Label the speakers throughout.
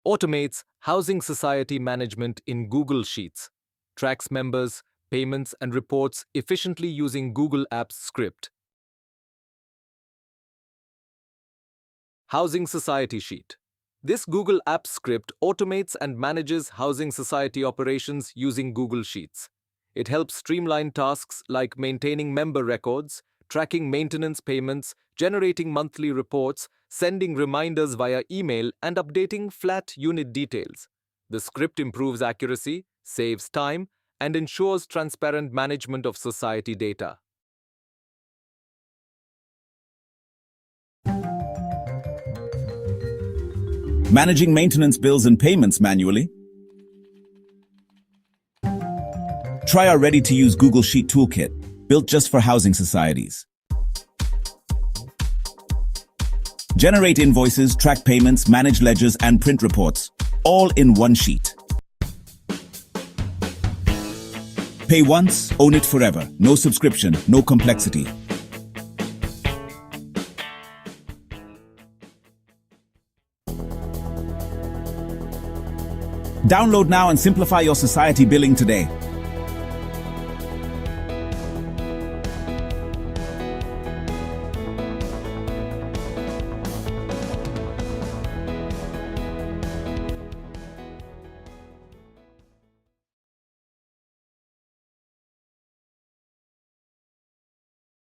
Speaker 1: automates housing society management in Google Sheets, tracks members, payments, and reports efficiently using Google Apps script. Housing Society Sheet. This Google Apps script automates and manages housing society operations using Google Sheets. It helps streamline tasks like maintaining member records, tracking maintenance payments, generating monthly reports, sending reminders via email, and updating flat unit details. The script improves accuracy, saves time, and ensures transparent management of society data.
Speaker 2: Managing maintenance bills and payments manually? Try our ready-to-use Google Sheet toolkit, built just for housing societies. Generate invoices, track payments, manage ledgers, and print reports, all in one sheet. Pay once, own it forever. No subscription, no complexity. Download now and simplify your society billing today.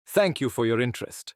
Speaker 1: Thank you for your interest.